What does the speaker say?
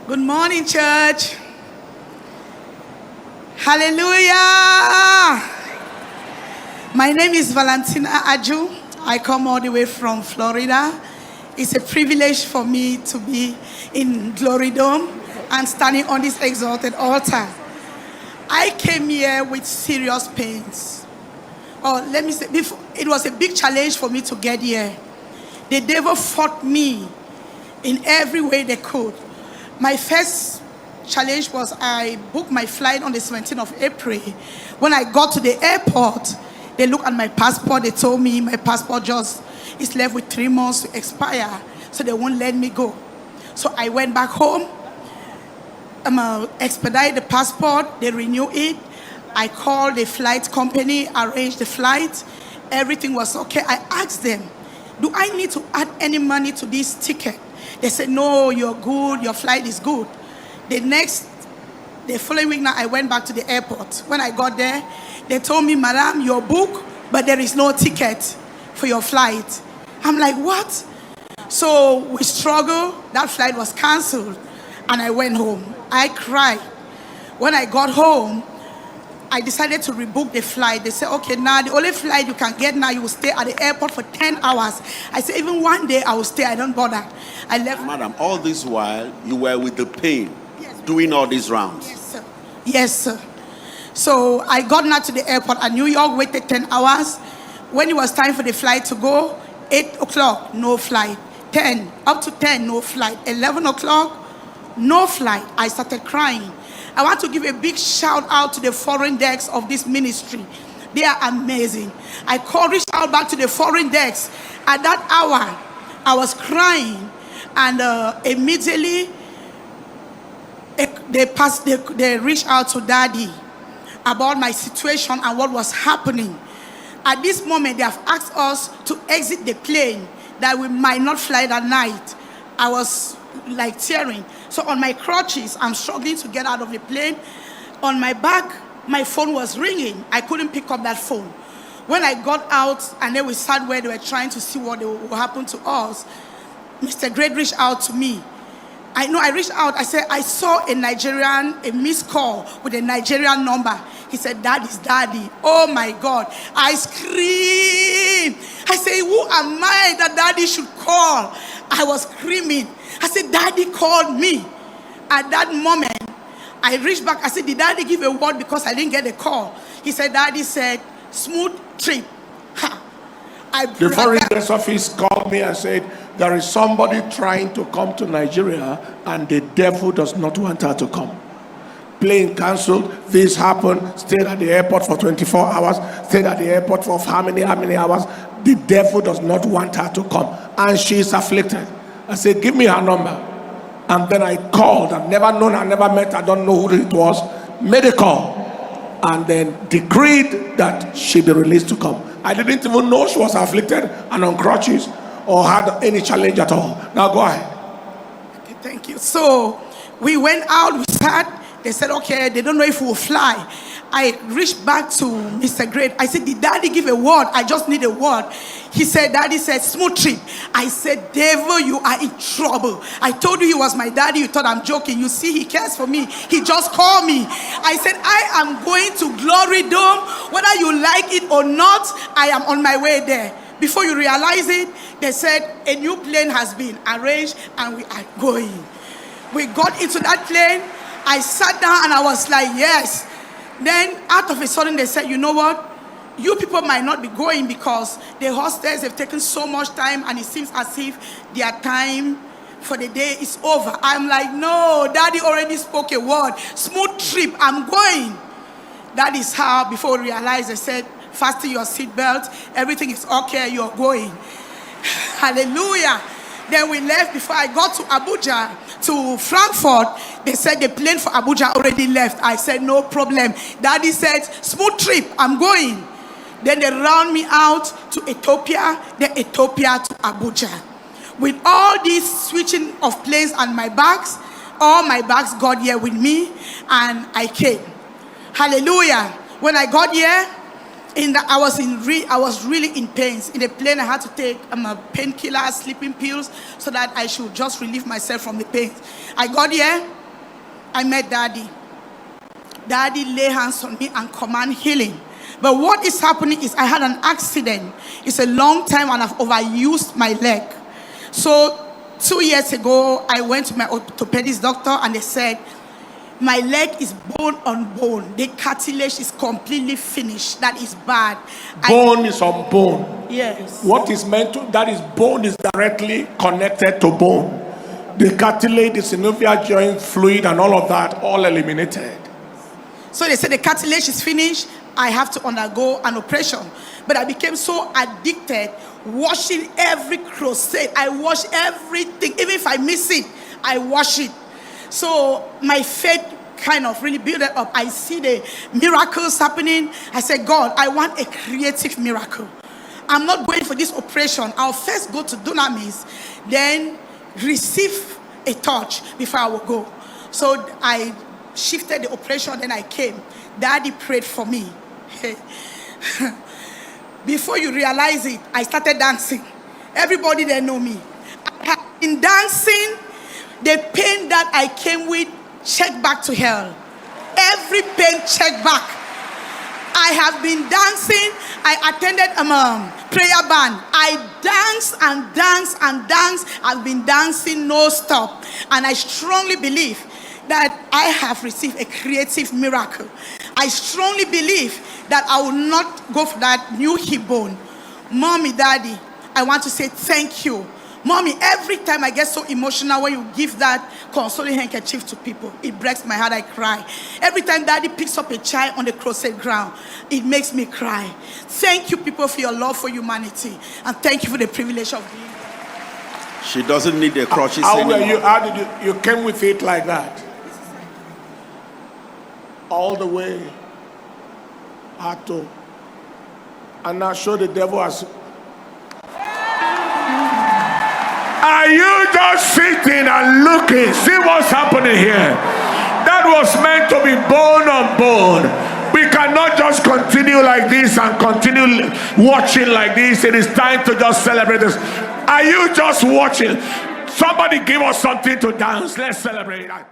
Good morning, church. Hallelujah. My name is Valentina Aju. I come all the way from Florida. It's a privilege for me to be in Glory Dome and standing on this exalted altar. I came here with serious pains. Let me say, it was a big challenge for me to get here. The devil fought me in every way they could. My first challenge was I booked my flight on the 17th of April. When I got to the airport, they looked at my passport. They told me my passport just is left with 3 months to expire, so they won't let me go. So I went back home, expedite the passport, they renew it. I called the flight company, arranged the flight. Everything was okay. I asked them, do I need to add any money to this ticket? They said, no, you're good, your flight is good. The following week now, I went back to the airport. When I got there, they told me, madam, you're booked, but there is no ticket for your flight. I'm like, what? So we struggled, that flight was canceled, and I went home. I cried. When I got home, I decided to rebook the flight. They said, okay, now the only flight you can get now, you will stay at the airport for 10 hours. I said, even one day I will stay, I don't bother. I left. Madam, all this while, you were with the pain, yes, doing all these rounds. Yes, sir. Yes, sir. So I got now to the airport at New York, waited 10 hours. When it was time for the flight to go, 8 o'clock, no flight. 10, up to 10, no flight. 11 o'clock, no flight. I started crying. I want to give a big shout out to the foreign decks of this ministry. They are amazing. I reached out back to the foreign decks. At that hour, I was crying, and immediately they reached out to Daddy about my situation and what was happening. At this moment, they have asked us to exit the plane, that we might not fly that night. I was like tearing. So on my crutches, I'm struggling to get out of the plane. On my back, my phone was ringing. I couldn't pick up that phone. When I got out, and then we sat where they were trying to see what will happen to us, Mr. Great reached out to me. I reached out. I said, I saw a missed call with a Nigerian number. He said, that is Daddy. Oh my God. I screamed. I said, who am I that Daddy should call? I was screaming. I said, Daddy called me. At that moment, I reached back. I said, did Daddy give a word because I didn't get a call? He said, Daddy said, smooth trip. The foreign desk office called me and said, there is somebody trying to come to Nigeria and the devil does not want her to come. Plane cancelled, this happened, stayed at the airport for 24 hours, stayed at the airport for how many hours? The devil does not want her to come and she is afflicted. I said, give me her number. And then I called. I've never known her, never met her, I don't know who it was. Made a call and then decreed that she be released to come. I didn't even know she was afflicted and on crutches or had any challenge at all. Now go ahead. Okay, thank you. So we went out, we sat. They said, okay, they don't know if we'll fly. I reached back to Mr. Great. I said, did Daddy give a word? I just need a word. He said, Daddy said, smooth trip. I said, devil, you are in trouble. I told you he was my daddy. You thought I'm joking. You see, he cares for me. He just called me. I said, I am going to Glory Dome. Whether you like it or not, I am on my way there. Before you realize it, they said, a new plane has been arranged and we are going. We got into that plane. I sat down and I was like, yes. Then out of a sudden they said, you know what? You people might not be going because the hostels have taken so much time and it seems as if their time for the day is over. I'm like, no, Daddy already spoke a word. Smooth trip, I'm going. That is how, before we realized, they said, fasten your seatbelt. Everything is okay, you're going. Hallelujah. Then we left. Before I got to Abuja, to Frankfurt, they said the plane for Abuja already left. I said, no problem. Daddy said, smooth trip, I'm going. Then they round me out to Ethiopia, then Ethiopia to Abuja. With all this switching of planes and my bags, all my bags got here with me and I came. Hallelujah. When I got here, I was really in pains. In the plane, I had to take painkillers, sleeping pills, so that I should just relieve myself from the pain. I got here, I met Daddy. Daddy lay hands on me and command healing. But what is happening is I had an accident. It's a long time and I've overused my leg. So 2 years ago, I went to my orthopedic doctor and they said, my leg is bone on bone. The cartilage is completely finished. That is bad. Bone is on bone. Yes. What is meant to, that is bone is directly connected to bone. The cartilage, the synovial joint fluid and all of that, all eliminated. So they said the cartilage is finished. I have to undergo an operation. But I became so addicted, washing every crusade. I wash everything. Even if I miss it, I wash it. So my faith kind of really built it up. I see the miracles happening. I said, God, I want a creative miracle. I'm not going for this operation. I'll first go to Dunamis, then receive a touch before I will go. So I shifted the operation, then I came. Daddy prayed for me. Before you realize it, I started dancing. Everybody there know me. I have been dancing. The pain that I came with, check back to hell. Every pain, check back. I have been dancing. I attended prayer band. I dance and dance and dance. I've been dancing no stop. And I strongly believe that I have received a creative miracle. I strongly believe that I will not go for that new hip bone. Mommy, Daddy, I want to say thank you. Mommy, every time I get so emotional when you give that consoling handkerchief to people, it breaks my heart, I cry. Every time Daddy picks up a child on the crusade ground, it makes me cry. Thank you, people, for your love for humanity. And thank you for the privilege of being here. She doesn't need the crutches anymore. How did you came with it like that? All the way. Had to. And now show the devil as... Are you just sitting and looking? See what's happening here. That was meant to be bone on bone. We cannot just continue like this and continue watching like this. It is time to just celebrate this. Are you just watching? Somebody give us something to dance. Let's celebrate that.